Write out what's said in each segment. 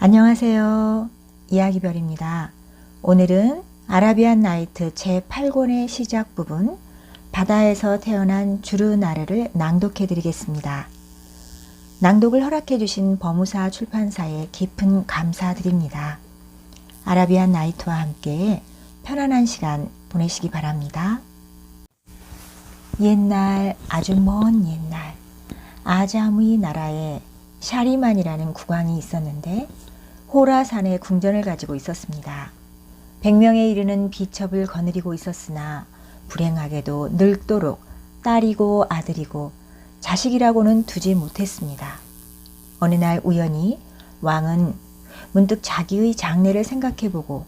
안녕하세요. 이야기별입니다. 오늘은 아라비안 나이트 제8권의 시작 부분 바다에서 태어난 주르나르를 낭독해 드리겠습니다. 낭독을 허락해 주신 버무사 출판사에 깊은 감사드립니다. 아라비안 나이트와 함께 편안한 시간 보내시기 바랍니다. 옛날, 아주 먼 옛날, 아잠의 나라에 샤리만이라는 국왕이 있었는데 호라산에 궁전을 가지고 있었습니다. 100명에 이르는 비첩을 거느리고 있었으나 불행하게도 늙도록 딸이고 아들이고 자식이라고는 두지 못했습니다. 어느 날 우연히 왕은 문득 자기의 장래를 생각해보고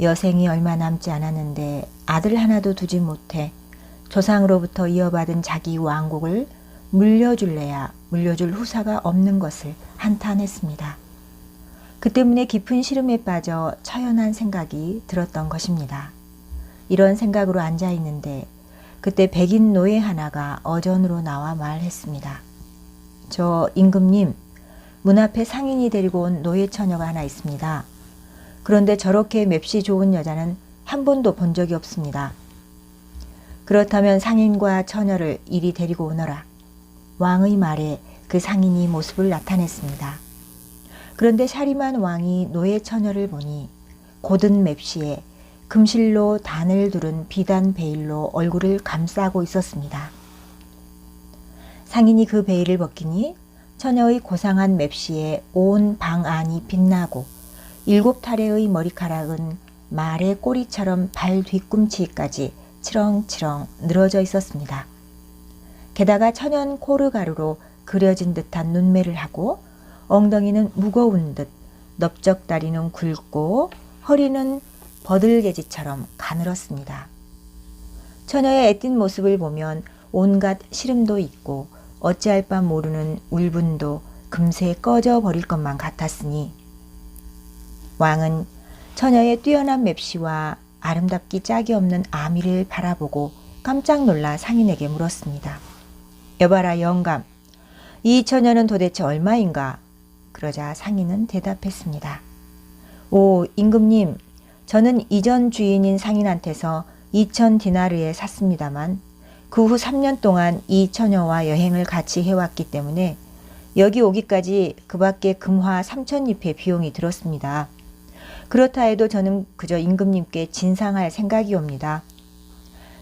여생이 얼마 남지 않았는데 아들 하나도 두지 못해 조상으로부터 이어받은 자기 왕국을 물려줄래야 물려줄 후사가 없는 것을 한탄했습니다. 그 때문에 깊은 시름에 빠져 처연한 생각이 들었던 것입니다. 이런 생각으로 앉아 있는데 그때 백인 노예 하나가 어전으로 나와 말했습니다. 저 임금님, 문 앞에 상인이 데리고 온 노예 처녀가 하나 있습니다. 그런데 저렇게 맵시 좋은 여자는 한 번도 본 적이 없습니다. 그렇다면 상인과 처녀를 이리 데리고 오너라. 왕의 말에 그 상인이 모습을 나타냈습니다. 그런데 샤리만 왕이 노예 처녀를 보니 곧은 맵시에 금실로 단을 두른 비단 베일로 얼굴을 감싸고 있었습니다. 상인이 그 베일을 벗기니 처녀의 고상한 맵시에 온 방 안이 빛나고 7타래의 머리카락은 말의 꼬리처럼 발 뒤꿈치까지 치렁치렁 늘어져 있었습니다. 게다가 천연 코르가루로 그려진 듯한 눈매를 하고 엉덩이는 무거운 듯 넓적다리는 굵고 허리는 버들개지처럼 가늘었습니다. 처녀의 애띤 모습을 보면 온갖 시름도 있고 어찌할 바 모르는 울분도 금세 꺼져 버릴 것만 같았으니 왕은 처녀의 뛰어난 맵시와 아름답기 짝이 없는 아미를 바라보고 깜짝 놀라 상인에게 물었습니다. 여봐라 영감, 이 처녀는 도대체 얼마인가? 그러자 상인은 대답했습니다. 오, 임금님, 저는 이전 주인인 상인한테서 2000디나르에 샀습니다만 그 후 3년 동안 이 처녀와 여행을 같이 해왔기 때문에 여기 오기까지 그 밖에 금화 3000리페 비용이 들었습니다. 그렇다 해도 저는 그저 임금님께 진상할 생각이옵니다.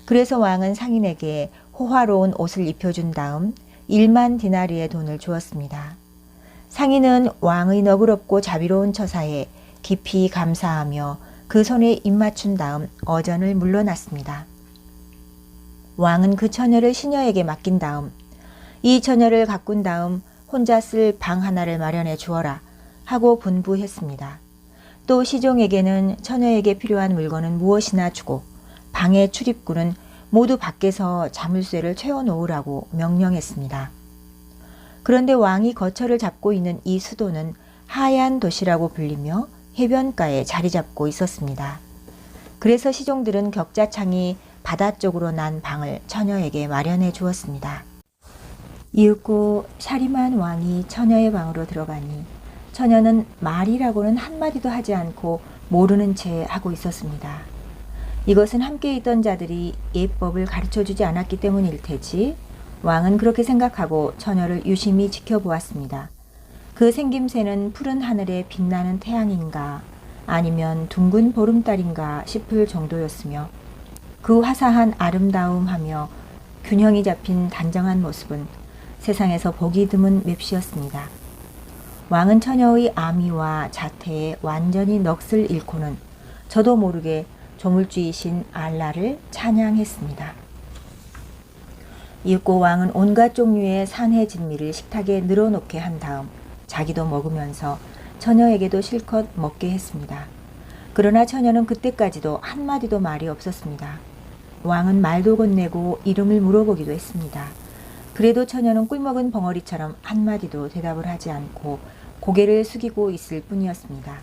그래서 왕은 상인에게 호화로운 옷을 입혀준 다음 1만 디나르의 돈을 주었습니다. 상인은 왕의 너그럽고 자비로운 처사에 깊이 감사하며 그 손에 입맞춘 다음 어전을 물러났습니다. 왕은 그 처녀를 시녀에게 맡긴 다음 이 처녀를 가꾼 다음 혼자 쓸 방 하나를 마련해 주어라 하고 분부했습니다. 또 시종에게는 처녀에게 필요한 물건은 무엇이나 주고 방의 출입구는 모두 밖에서 자물쇠를 채워놓으라고 명령했습니다. 그런데 왕이 거처를 잡고 있는 이 수도는 하얀 도시라고 불리며 해변가에 자리 잡고 있었습니다. 그래서 시종들은 격자창이 바다 쪽으로 난 방을 처녀에게 마련해 주었습니다. 이윽고 샤리만 왕이 처녀의 방으로 들어가니 처녀는 말이라고는 한마디도 하지 않고 모르는 채 하고 있었습니다. 이것은 함께 있던 자들이 예법을 가르쳐주지 않았기 때문일 테지 왕은 그렇게 생각하고 처녀를 유심히 지켜보았습니다. 그 생김새는 푸른 하늘에 빛나는 태양인가 아니면 둥근 보름달인가 싶을 정도였으며 그 화사한 아름다움하며 균형이 잡힌 단정한 모습은 세상에서 보기 드문 맵시였습니다. 왕은 처녀의 아미와 자태에 완전히 넋을 잃고는 저도 모르게 조물주이신 알라를 찬양했습니다. 이윽고 왕은 온갖 종류의 산해 진미를 식탁에 늘어놓게 한 다음 자기도 먹으면서 처녀에게도 실컷 먹게 했습니다. 그러나 처녀는 그때까지도 한마디도 말이 없었습니다. 왕은 말도 건네고 이름을 물어보기도 했습니다. 그래도 처녀는 꿀먹은 벙어리처럼 한마디도 대답을 하지 않고 고개를 숙이고 있을 뿐이었습니다.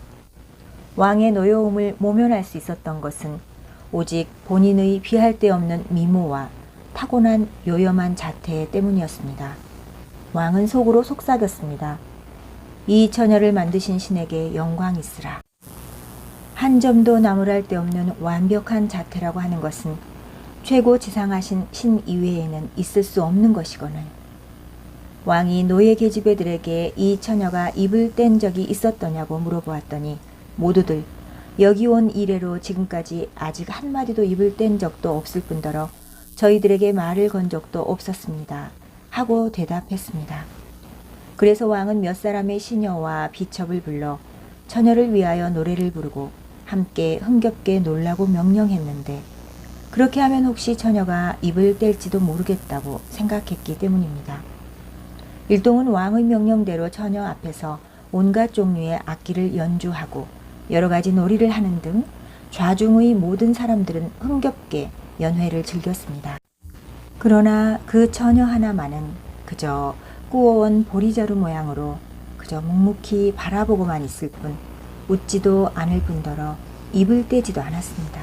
왕의 노여움을 모면할 수 있었던 것은 오직 본인의 비할 데 없는 미모와 타고난 요염한 자태 때문이었습니다. 왕은 속으로 속삭였습니다. 이 처녀를 만드신 신에게 영광 있으라. 한 점도 나무랄 데 없는 완벽한 자태라고 하는 것은 최고 지상하신 신 이외에는 있을 수 없는 것이거늘. 왕이 노예 계집애들에게 이 처녀가 입을 뗀 적이 있었더냐고 물어보았더니 모두들 여기 온 이래로 지금까지 아직 한마디도 입을 뗀 적도 없을 뿐더러 저희들에게 말을 건 적도 없었습니다 하고 대답했습니다. 그래서 왕은 몇 사람의 시녀와 비첩을 불러 처녀를 위하여 노래를 부르고 함께 흥겹게 놀라고 명령했는데 그렇게 하면 혹시 처녀가 입을 뗄지도 모르겠다고 생각했기 때문입니다. 일동은 왕의 명령대로 처녀 앞에서 온갖 종류의 악기를 연주하고 여러 가지 놀이를 하는 등 좌중의 모든 사람들은 흥겹게 연회를 즐겼습니다. 그러나 그 처녀 하나만은 그저 꾸어온 보리자루 모양으로 그저 묵묵히 바라보고만 있을 뿐 웃지도 않을 뿐더러 입을 떼지도 않았습니다.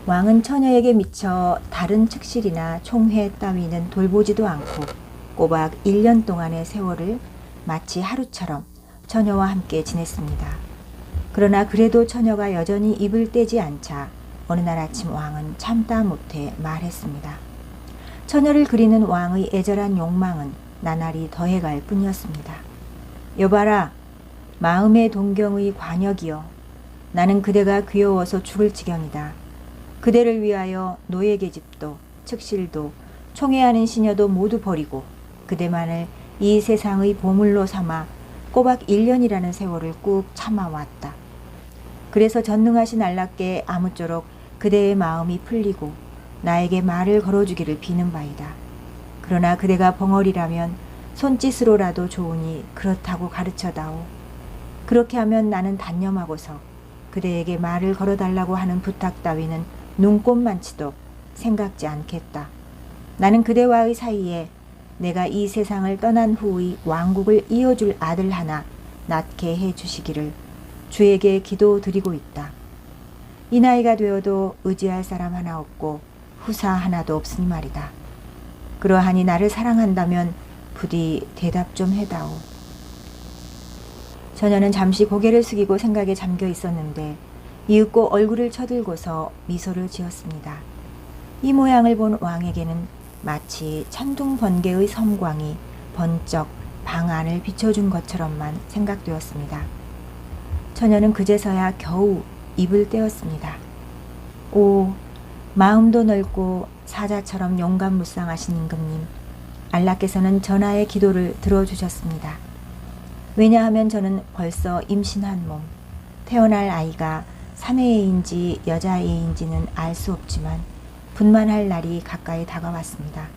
왕은 처녀에게 미쳐 다른 측실이나 총회 따위는 돌보지도 않고 꼬박 1년 동안의 세월을 마치 하루처럼 처녀와 함께 지냈습니다. 그러나 그래도 처녀가 여전히 입을 떼지 않자 어느 날 아침 왕은 참다 못해 말했습니다. 처녀를 그리는 왕의 애절한 욕망은 나날이 더해갈 뿐이었습니다. 여봐라, 마음의 동경의 관역이여. 나는 그대가 귀여워서 죽을 지경이다. 그대를 위하여 노예 계집도 측실도 총애하는 시녀도 모두 버리고 그대만을 이 세상의 보물로 삼아 꼬박 1년이라는 세월을 꾹 참아왔다. 그래서 전능하신 알라께 아무쪼록 그대의 마음이 풀리고 나에게 말을 걸어주기를 비는 바이다. 그러나 그대가 벙어리라면 손짓으로라도 좋으니 그렇다고 가르쳐다오. 그렇게 하면 나는 단념하고서 그대에게 말을 걸어달라고 하는 부탁 따위는 눈꼽만치도 생각지 않겠다. 나는 그대와의 사이에 내가 이 세상을 떠난 후의 왕국을 이어줄 아들 하나 낳게 해주시기를 주에게 기도드리고 있다. 이 나이가 되어도 의지할 사람 하나 없고 후사 하나도 없으니 말이다. 그러하니 나를 사랑한다면 부디 대답 좀 해다오. 처녀는 잠시 고개를 숙이고 생각에 잠겨 있었는데 이윽고 얼굴을 쳐들고서 미소를 지었습니다. 이 모양을 본 왕에게는 마치 천둥 번개의 섬광이 번쩍 방 안을 비춰준 것처럼만 생각되었습니다. 처녀는 그제서야 겨우 입을 떼었습니다. 오, 마음도 넓고 사자처럼 용감무쌍하신 임금님, 알라께서는 전하의 기도를 들어주셨습니다. 왜냐하면 저는 벌써 임신한 몸, 태어날 아이가 사내애인지 여자애인지는 알 수 없지만 분만할 날이 가까이 다가왔습니다.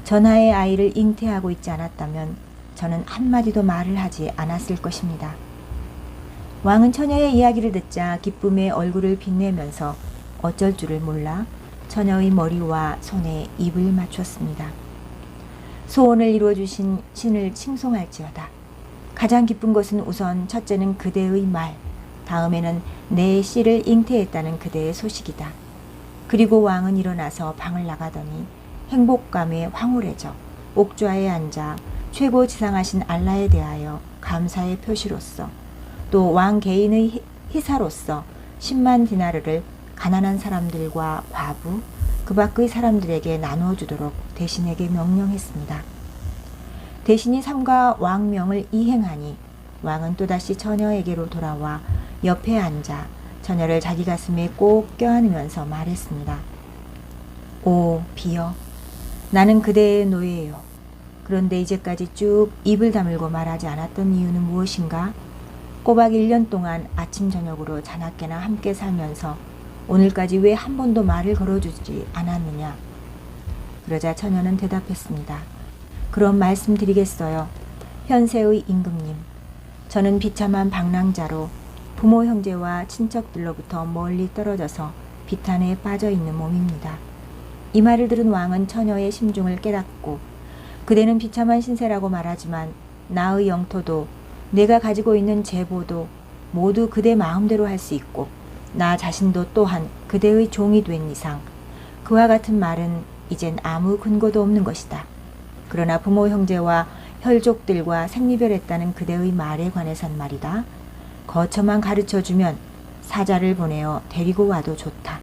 전하의 아이를 잉태하고 있지 않았다면 저는 한마디도 말을 하지 않았을 것입니다. 왕은 처녀의 이야기를 듣자 기쁨에 얼굴을 빛내면서 어쩔 줄을 몰라 처녀의 머리와 손에 입을 맞췄습니다. 소원을 이루어주신 신을 칭송할지어다. 가장 기쁜 것은 우선 첫째는 그대의 말, 다음에는 내 씨를 잉태했다는 그대의 소식이다. 그리고 왕은 일어나서 방을 나가더니 행복감에 황홀해져 옥좌에 앉아 최고 지상하신 알라에 대하여 감사의 표시로서 또 왕 개인의 희사로서 10만 디나르를 가난한 사람들과 과부, 그 밖의 사람들에게 나누어 주도록 대신에게 명령했습니다. 대신이 삼가 왕명을 이행하니 왕은 또다시 처녀에게로 돌아와 옆에 앉아 처녀를 자기 가슴에 꼭 껴안으면서 말했습니다. 오 비여, 나는 그대의 노예요. 그런데 이제까지 쭉 입을 다물고 말하지 않았던 이유는 무엇인가? 꼬박 1년 동안 아침 저녁으로 자나깨나 함께 살면서 오늘까지 왜 한 번도 말을 걸어주지 않았느냐? 그러자 처녀는 대답했습니다. 그럼 말씀드리겠어요. 현세의 임금님, 저는 비참한 방랑자로 부모 형제와 친척들로부터 멀리 떨어져서 비탄에 빠져있는 몸입니다. 이 말을 들은 왕은 처녀의 심중을 깨닫고 그대는 비참한 신세라고 말하지만 나의 영토도 내가 가지고 있는 제보도 모두 그대 마음대로 할 수 있고 나 자신도 또한 그대의 종이 된 이상 그와 같은 말은 이젠 아무 근거도 없는 것이다. 그러나 부모 형제와 혈족들과 생리별했다는 그대의 말에 관해선 말이다. 거처만 가르쳐주면 사자를 보내어 데리고 와도 좋다.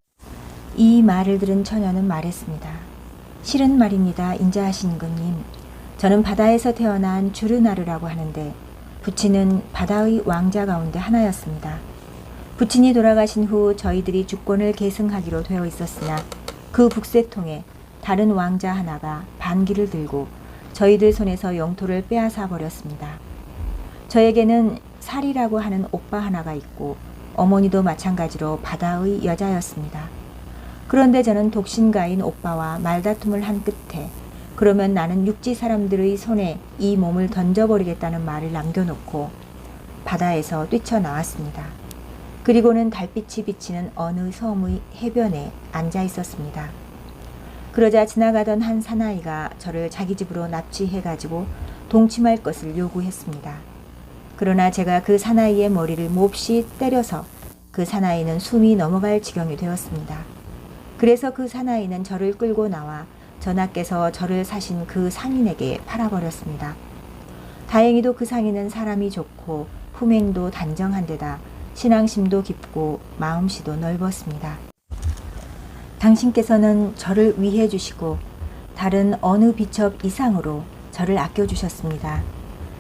이 말을 들은 처녀는 말했습니다. 실은 말입니다. 인자하신 임금님. 저는 바다에서 태어난 주르나르라고 하는데 부친은 바다의 왕자 가운데 하나였습니다. 부친이 돌아가신 후 저희들이 주권을 계승하기로 되어 있었으나 그 북새통에 다른 왕자 하나가 반기를 들고 저희들 손에서 영토를 빼앗아 버렸습니다. 저에게는 살이라고 하는 오빠 하나가 있고 어머니도 마찬가지로 바다의 여자였습니다. 그런데 저는 독신가인 오빠와 말다툼을 한 끝에 그러면 나는 육지 사람들의 손에 이 몸을 던져버리겠다는 말을 남겨놓고 바다에서 뛰쳐나왔습니다. 그리고는 달빛이 비치는 어느 섬의 해변에 앉아 있었습니다. 그러자 지나가던 한 사나이가 저를 자기 집으로 납치해가지고 동침할 것을 요구했습니다. 그러나 제가 그 사나이의 머리를 몹시 때려서 그 사나이는 숨이 넘어갈 지경이 되었습니다. 그래서 그 사나이는 저를 끌고 나와 전하께서 저를 사신 그 상인에게 팔아버렸습니다. 다행히도 그 상인은 사람이 좋고 품행도 단정한 데다 신앙심도 깊고 마음씨도 넓었습니다. 당신께서는 저를 위해 주시고 다른 어느 비첩 이상으로 저를 아껴주셨습니다.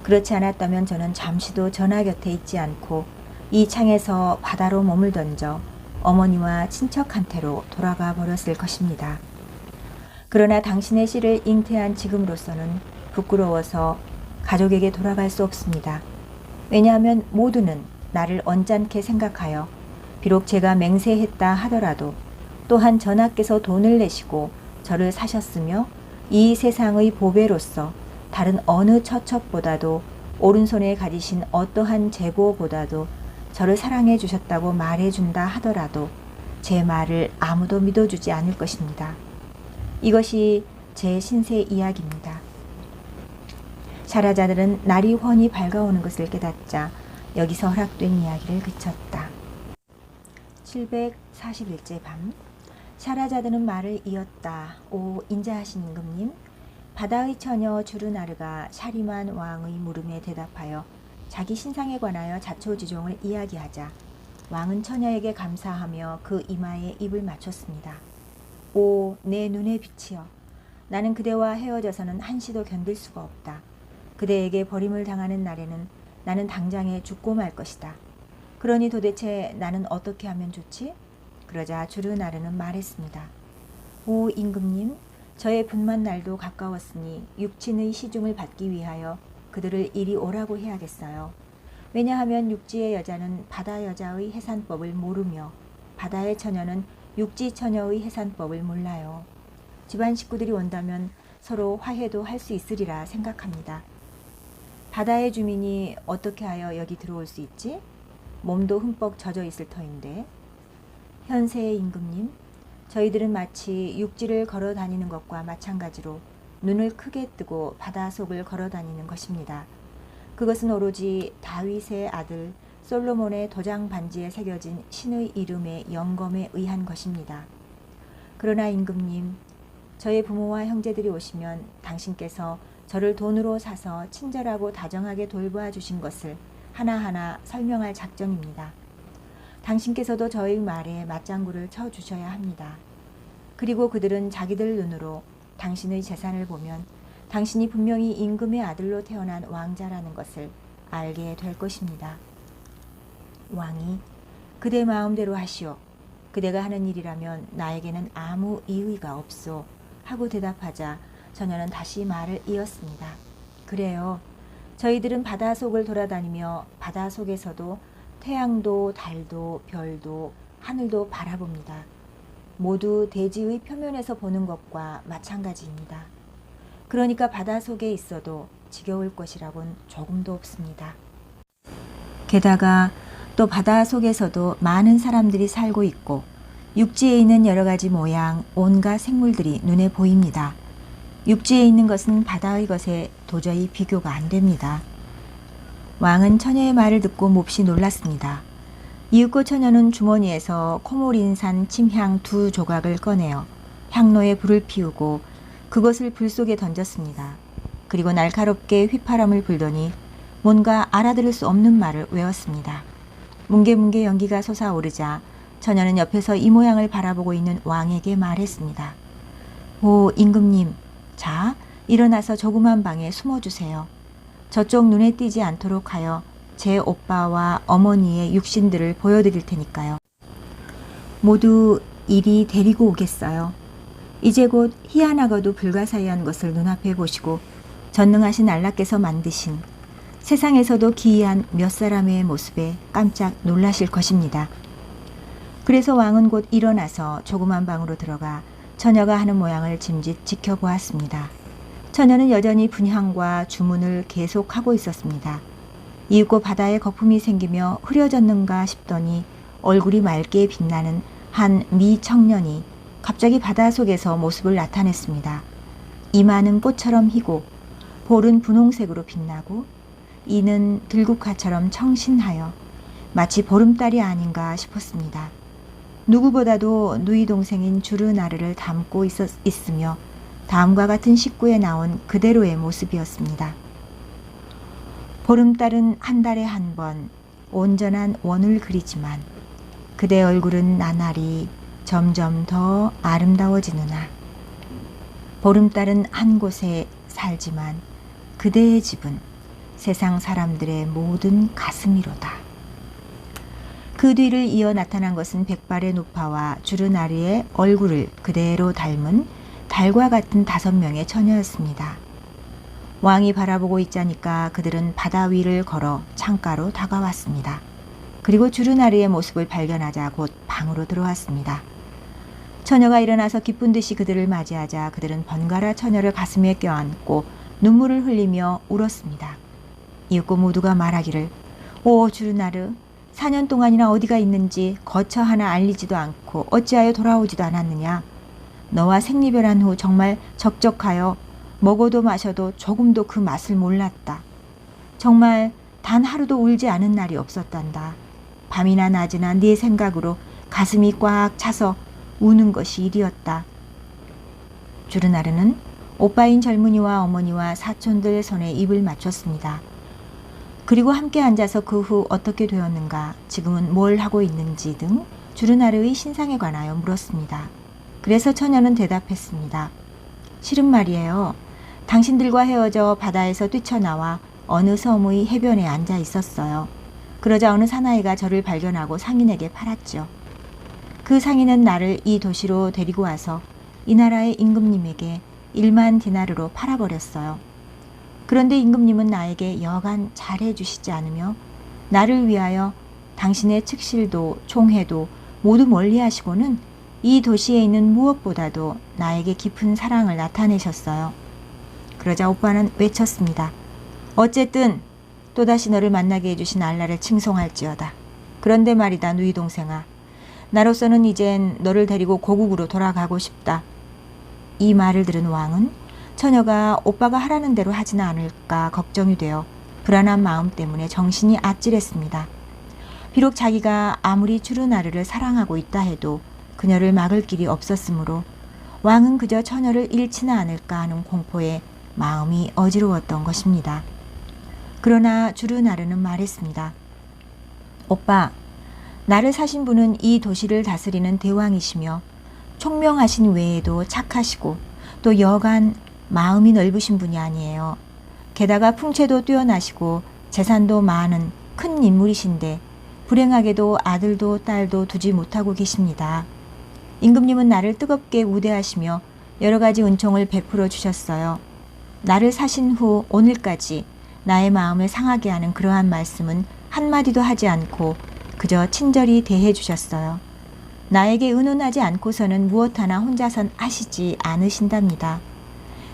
그렇지 않았다면 저는 잠시도 전하 곁에 있지 않고 이 창에서 바다로 몸을 던져 어머니와 친척한테로 돌아가 버렸을 것입니다. 그러나 당신의 시를 잉태한 지금으로서는 부끄러워서 가족에게 돌아갈 수 없습니다. 왜냐하면 모두는 나를 언짢게 생각하여 비록 제가 맹세했다 하더라도 또한 전하께서 돈을 내시고 저를 사셨으며 이 세상의 보배로서 다른 어느 처첩보다도 오른손에 가지신 어떠한 재고보다도 저를 사랑해 주셨다고 말해준다 하더라도 제 말을 아무도 믿어주지 않을 것입니다. 이것이 제 신세 이야기입니다. 샤라자들은 날이 훤히 밝아오는 것을 깨닫자 여기서 허락된 이야기를 그쳤다. 741째 밤 샤라자드는 말을 이었다. 오 인자하신 임금님, 바다의 처녀 주르나르가 샤리만 왕의 물음에 대답하여 자기 신상에 관하여 자초지종을 이야기하자 왕은 처녀에게 감사하며 그 이마에 입을 맞췄습니다. 오 내 눈의 빛이여, 나는 그대와 헤어져서는 한시도 견딜 수가 없다. 그대에게 버림을 당하는 날에는 나는 당장에 죽고 말 것이다. 그러니 도대체 나는 어떻게 하면 좋지? 그러자 주르나르는 말했습니다. 오 임금님, 저의 분만 날도 가까웠으니 육친의 시중을 받기 위하여 그들을 이리 오라고 해야겠어요. 왜냐하면 육지의 여자는 바다 여자의 해산법을 모르며 바다의 처녀는 육지 처녀의 해산법을 몰라요. 집안 식구들이 온다면 서로 화해도 할 수 있으리라 생각합니다. 바다의 주민이 어떻게 하여 여기 들어올 수 있지? 몸도 흠뻑 젖어 있을 터인데. 현세의 임금님, 저희들은 마치 육지를 걸어 다니는 것과 마찬가지로 눈을 크게 뜨고 바다 속을 걸어 다니는 것입니다. 그것은 오로지 다윗의 아들 솔로몬의 도장 반지에 새겨진 신의 이름의 영검에 의한 것입니다. 그러나 임금님, 저의 부모와 형제들이 오시면 당신께서 저를 돈으로 사서 친절하고 다정하게 돌보아 주신 것을 하나하나 설명할 작정입니다. 당신께서도 저의 말에 맞장구를 쳐 주셔야 합니다. 그리고 그들은 자기들 눈으로 당신의 재산을 보면 당신이 분명히 임금의 아들로 태어난 왕자라는 것을 알게 될 것입니다. 왕이 그대 마음대로 하시오. 그대가 하는 일이라면 나에게는 아무 이의가 없소. 하고 대답하자 처녀는 다시 말을 이었습니다. 그래요. 저희들은 바다 속을 돌아다니며 바다 속에서도 태양도 달도 별도 하늘도 바라봅니다. 모두 대지의 표면에서 보는 것과 마찬가지입니다. 그러니까 바다 속에 있어도 지겨울 것이라곤 조금도 없습니다. 게다가 또 바다 속에서도 많은 사람들이 살고 있고 육지에 있는 여러 가지 모양, 온갖 생물들이 눈에 보입니다. 육지에 있는 것은 바다의 것에 도저히 비교가 안 됩니다. 왕은 처녀의 말을 듣고 몹시 놀랐습니다. 이윽고 처녀는 주머니에서 코모린산 침향 2 조각을 꺼내어 향로에 불을 피우고 그것을 불 속에 던졌습니다. 그리고 날카롭게 휘파람을 불더니 뭔가 알아들을 수 없는 말을 외웠습니다. 뭉게뭉게 연기가 솟아오르자 처녀는 옆에서 이 모양을 바라보고 있는 왕에게 말했습니다. 오, 임금님, 자, 일어나서 조그만 방에 숨어주세요. 저쪽 눈에 띄지 않도록 하여 제 오빠와 어머니의 육신들을 보여드릴 테니까요. 모두 이리 데리고 오겠어요. 이제 곧 희한하고도 불가사의한 것을 눈앞에 보시고 전능하신 알라께서 만드신 세상에서도 기이한 몇 사람의 모습에 깜짝 놀라실 것입니다. 그래서 왕은 곧 일어나서 조그만 방으로 들어가 처녀가 하는 모양을 짐짓 지켜보았습니다. 처녀는 여전히 분향과 주문을 계속하고 있었습니다. 이윽고 바다에 거품이 생기며 흐려졌는가 싶더니 얼굴이 맑게 빛나는 한 미청년이 갑자기 바다 속에서 모습을 나타냈습니다. 이마는 꽃처럼 희고 볼은 분홍색으로 빛나고 이는 들국화처럼 청신하여 마치 보름달이 아닌가 싶었습니다. 누구보다도 누이 동생인 주르나르를 닮고 있으며 다음과 같은 식구에 나온 그대로의 모습이었습니다. 보름달은 한 달에 한 번 온전한 원을 그리지만 그대 얼굴은 나날이 점점 더 아름다워지느나 보름달은 한 곳에 살지만 그대의 집은 세상 사람들의 모든 가슴이로다. 그 뒤를 이어 나타난 것은 백발의 노파와 주르나르의 얼굴을 그대로 닮은 달과 같은 5명의 처녀였습니다. 왕이 바라보고 있자니까 그들은 바다 위를 걸어 창가로 다가왔습니다. 그리고 주르나르의 모습을 발견하자 곧 방으로 들어왔습니다. 처녀가 일어나서 기쁜 듯이 그들을 맞이하자 그들은 번갈아 처녀를 가슴에 껴안고 눈물을 흘리며 울었습니다. 이윽고 모두가 말하기를 오 주르나르, 4년 동안이나 어디가 있는지 거처 하나 알리지도 않고 어찌하여 돌아오지도 않았느냐. 너와 생리별한 후 정말 적적하여 먹어도 마셔도 조금도 그 맛을 몰랐다. 정말 단 하루도 울지 않은 날이 없었단다. 밤이나 낮이나 네 생각으로 가슴이 꽉 차서 우는 것이 일이었다. 주르나르는 오빠인 젊은이와 어머니와 사촌들 손에 입을 맞췄습니다. 그리고 함께 앉아서 그 후 어떻게 되었는가, 지금은 뭘 하고 있는지 등 주르나르의 신상에 관하여 물었습니다. 그래서 처녀는 대답했습니다. 실은 말이에요. 당신들과 헤어져 바다에서 뛰쳐나와 어느 섬의 해변에 앉아 있었어요. 그러자 어느 사나이가 저를 발견하고 상인에게 팔았죠. 그 상인은 나를 이 도시로 데리고 와서 이 나라의 임금님에게 1만 디나르로 팔아버렸어요. 그런데 임금님은 나에게 여간 잘해주시지 않으며 나를 위하여 당신의 측실도 총회도 모두 멀리하시고는 이 도시에 있는 무엇보다도 나에게 깊은 사랑을 나타내셨어요. 그러자 오빠는 외쳤습니다. 어쨌든 또다시 너를 만나게 해주신 알라를 칭송할지어다. 그런데 말이다 누이 동생아, 나로서는 이젠 너를 데리고 고국으로 돌아가고 싶다. 이 말을 들은 왕은 처녀가 오빠가 하라는 대로 하지는 않을까 걱정이 되어 불안한 마음 때문에 정신이 아찔했습니다. 비록 자기가 아무리 주르나르를 사랑하고 있다 해도 그녀를 막을 길이 없었으므로 왕은 그저 처녀를 잃지는 않을까 하는 공포에 마음이 어지러웠던 것입니다. 그러나 주르나르는 말했습니다. 오빠, 나를 사신 분은 이 도시를 다스리는 대왕이시며 총명하신 외에도 착하시고 또 여간 마음이 넓으신 분이 아니에요. 게다가 풍채도 뛰어나시고 재산도 많은 큰 인물이신데 불행하게도 아들도 딸도 두지 못하고 계십니다. 임금님은 나를 뜨겁게 우대하시며 여러 가지 은총을 베풀어 주셨어요. 나를 사신 후 오늘까지 나의 마음을 상하게 하는 그러한 말씀은 한마디도 하지 않고 그저 친절히 대해 주셨어요. 나에게 의논하지 않고서는 무엇 하나 혼자선 하시지 않으신답니다.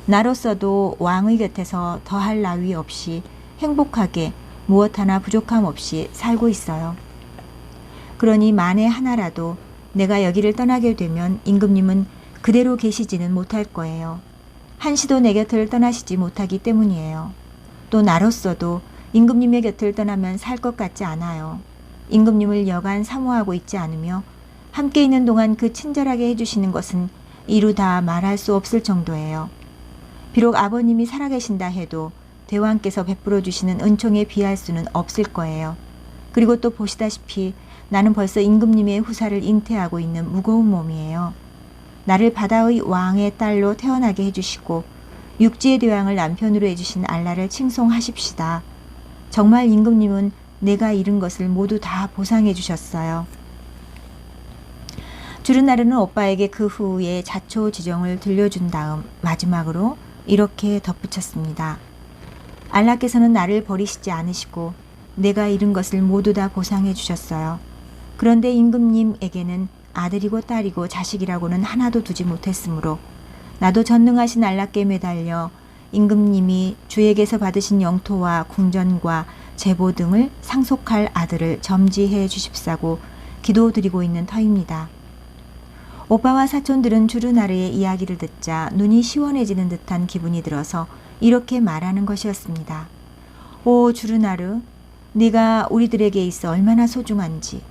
나로서도 왕의 곁에서 더할 나위 없이 행복하게 무엇 하나 부족함 없이 살고 있어요. 그러니 만에 하나라도 내가 여기를 떠나게 되면 임금님은 그대로 계시지는 못할 거예요. 한시도 내 곁을 떠나시지 못하기 때문이에요. 또 나로서도 임금님의 곁을 떠나면 살 것 같지 않아요. 임금님을 여간 사모하고 있지 않으며 함께 있는 동안 그 친절하게 해주시는 것은 이루 다 말할 수 없을 정도예요. 비록 아버님이 살아계신다 해도 대왕께서 베풀어 주시는 은총에 비할 수는 없을 거예요. 그리고 또 보시다시피 나는 벌써 임금님의 후사를 잉태하고 있는 무거운 몸이에요. 나를 바다의 왕의 딸로 태어나게 해주시고 육지의 대왕을 남편으로 해주신 알라를 칭송하십시다. 정말 임금님은 내가 잃은 것을 모두 다 보상해 주셨어요. 주르나르는 오빠에게 그 후에 자초지종을 들려준 다음 마지막으로 이렇게 덧붙였습니다. 알라께서는 나를 버리시지 않으시고 내가 잃은 것을 모두 다 보상해 주셨어요. 그런데 임금님에게는 아들이고 딸이고 자식이라고는 하나도 두지 못했으므로 나도 전능하신 알라께 매달려 임금님이 주에게서 받으신 영토와 궁전과 제보 등을 상속할 아들을 점지해 주십사고 기도드리고 있는 터입니다. 오빠와 사촌들은 주르나르의 이야기를 듣자 눈이 시원해지는 듯한 기분이 들어서 이렇게 말하는 것이었습니다. 오 주르나르, 네가 우리들에게 있어 얼마나 소중한지,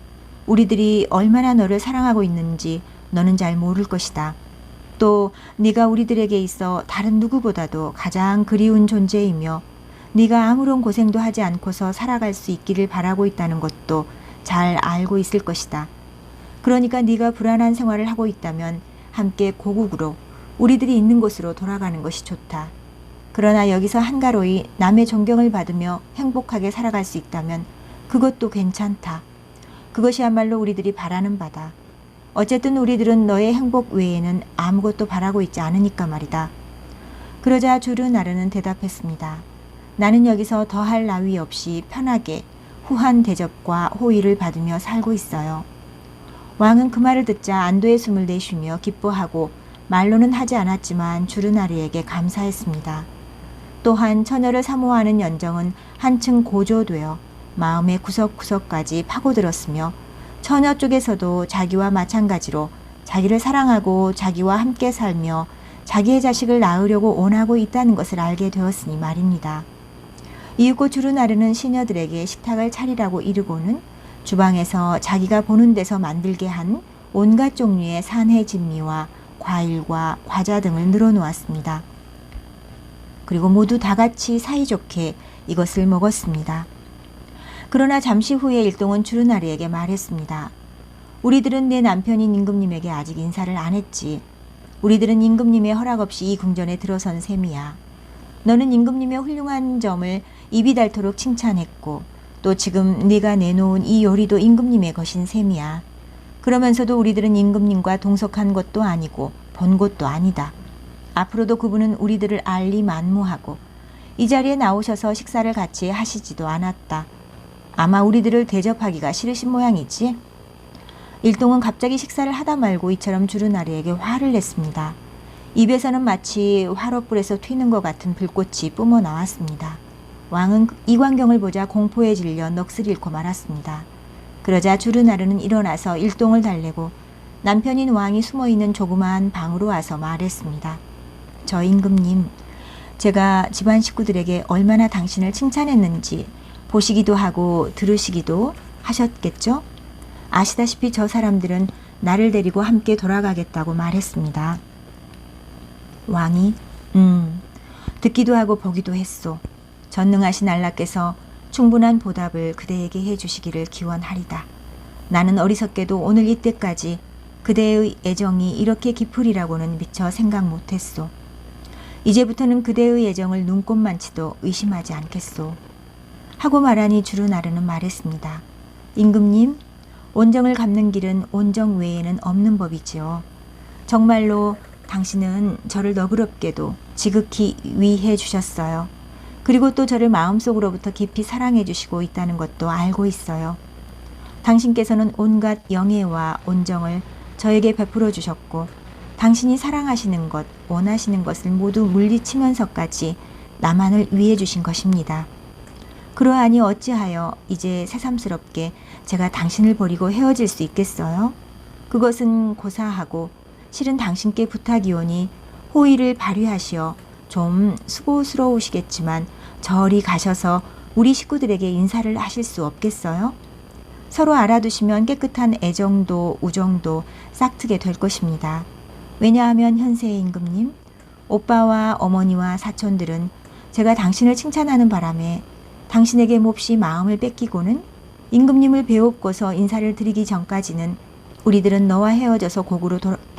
우리들이 얼마나 너를 사랑하고 있는지 너는 잘 모를 것이다. 또 네가 우리들에게 있어 다른 누구보다도 가장 그리운 존재이며 네가 아무런 고생도 하지 않고서 살아갈 수 있기를 바라고 있다는 것도 잘 알고 있을 것이다. 그러니까 네가 불안한 생활을 하고 있다면 함께 고국으로 우리들이 있는 곳으로 돌아가는 것이 좋다. 그러나 여기서 한가로이 남의 존경을 받으며 행복하게 살아갈 수 있다면 그것도 괜찮다. 그것이야말로 우리들이 바라는 바다. 어쨌든 우리들은 너의 행복 외에는 아무것도 바라고 있지 않으니까 말이다. 그러자 주르나르는 대답했습니다. 나는 여기서 더할 나위 없이 편하게 후한 대접과 호의를 받으며 살고 있어요. 왕은 그 말을 듣자 안도의 숨을 내쉬며 기뻐하고 말로는 하지 않았지만 주르나르에게 감사했습니다. 또한 처녀를 사모하는 연정은 한층 고조되어 마음의 구석구석까지 파고들었으며 처녀 쪽에서도 자기와 마찬가지로 자기를 사랑하고 자기와 함께 살며 자기의 자식을 낳으려고 원하고 있다는 것을 알게 되었으니 말입니다. 이윽고 주르나르는 시녀들에게 식탁을 차리라고 이르고는 주방에서 자기가 보는 데서 만들게 한 온갖 종류의 산해 진미와 과일과 과자 등을 늘어놓았습니다. 그리고 모두 다 같이 사이좋게 이것을 먹었습니다. 그러나 잠시 후에 일동은 주르나르에게 말했습니다. 우리들은 내 남편인 임금님에게 아직 인사를 안 했지. 우리들은 임금님의 허락 없이 이 궁전에 들어선 셈이야. 너는 임금님의 훌륭한 점을 입이 닳도록 칭찬했고 또 지금 네가 내놓은 이 요리도 임금님의 것인 셈이야. 그러면서도 우리들은 임금님과 동석한 것도 아니고 본 것도 아니다. 앞으로도 그분은 우리들을 알리 만무하고 이 자리에 나오셔서 식사를 같이 하시지도 않았다. 아마 우리들을 대접하기가 싫으신 모양이지. 일동은 갑자기 식사를 하다 말고 이처럼 주르나르에게 화를 냈습니다. 입에서는 마치 화롯불에서 튀는 것 같은 불꽃이 뿜어 나왔습니다. 왕은 이 광경을 보자 공포에 질려 넋을 잃고 말았습니다. 그러자 주르나르는 일어나서 일동을 달래고 남편인 왕이 숨어있는 조그마한 방으로 와서 말했습니다. 저 임금님, 제가 집안 식구들에게 얼마나 당신을 칭찬했는지 보시기도 하고 들으시기도 하셨겠죠? 아시다시피 저 사람들은 나를 데리고 함께 돌아가겠다고 말했습니다. 왕이 듣기도 하고 보기도 했소. 전능하신 알라께서 충분한 보답을 그대에게 해주시기를 기원하리다. 나는 어리석게도 오늘 이때까지 그대의 애정이 이렇게 깊으리라고는 미처 생각 못했소. 이제부터는 그대의 애정을 눈꼽만치도 의심하지 않겠소. 하고 말하니 주르나르는 말했습니다. 임금님, 온정을 갚는 길은 온정 외에는 없는 법이지요. 정말로 당신은 저를 너그럽게도 지극히 위해 주셨어요. 그리고 또 저를 마음속으로부터 깊이 사랑해 주시고 있다는 것도 알고 있어요. 당신께서는 온갖 영예와 온정을 저에게 베풀어 주셨고 당신이 사랑하시는 것, 원하시는 것을 모두 물리치면서까지 나만을 위해 주신 것입니다. 그러하니 어찌하여 이제 새삼스럽게 제가 당신을 버리고 헤어질 수 있겠어요? 그것은 고사하고 실은 당신께 부탁이오니 호의를 발휘하시어 좀 수고스러우시겠지만 저리 가셔서 우리 식구들에게 인사를 하실 수 없겠어요? 서로 알아두시면 깨끗한 애정도 우정도 싹트게 될 것입니다. 왜냐하면 현세의 임금님, 오빠와 어머니와 사촌들은 제가 당신을 칭찬하는 바람에 당신에게 몹시 마음을 뺏기고는 임금님을 배웁고서 인사를 드리기 전까지는 우리들은 너와 헤어져서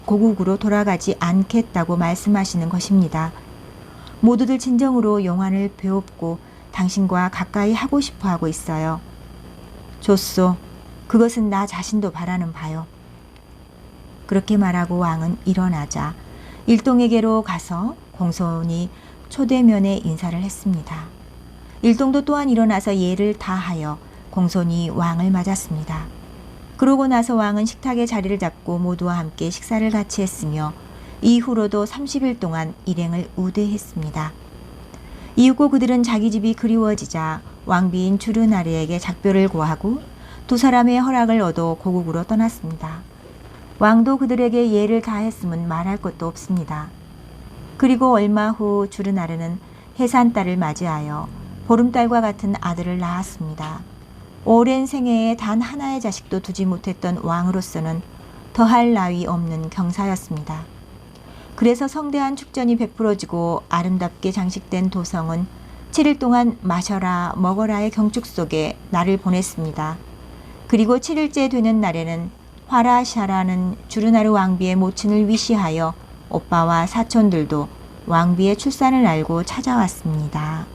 고국으로 돌아가지 않겠다고 말씀하시는 것입니다. 모두들 진정으로 용환을 배웁고 당신과 가까이 하고 싶어 하고 있어요. 좋소. 그것은 나 자신도 바라는 바요. 그렇게 말하고 왕은 일어나자 일동에게로 가서 공손히 초대면에 인사를 했습니다. 일동도 또한 일어나서 예를 다하여 공손히 왕을 맞았습니다. 그러고 나서 왕은 식탁에 자리를 잡고 모두와 함께 식사를 같이 했으며 이후로도 30일 동안 일행을 우대했습니다. 이윽고 그들은 자기 집이 그리워지자 왕비인 주르나르에게 작별을 고하고 두 사람의 허락을 얻어 고국으로 떠났습니다. 왕도 그들에게 예를 다했음은 말할 것도 없습니다. 그리고 얼마 후 주르나르는 해산달을 맞이하여 보름달과 같은 아들을 낳았습니다. 오랜 생애에 단 하나의 자식도 두지 못했던 왕으로서는 더할 나위 없는 경사였습니다. 그래서 성대한 축전이 베풀어지고 아름답게 장식된 도성은 7일 동안 마셔라 먹어라의 경축 속에 날을 보냈습니다. 그리고 7일째 되는 날에는 화라샤라는 주르나르 왕비의 모친을 위시하여 오빠와 사촌들도 왕비의 출산을 알고 찾아왔습니다.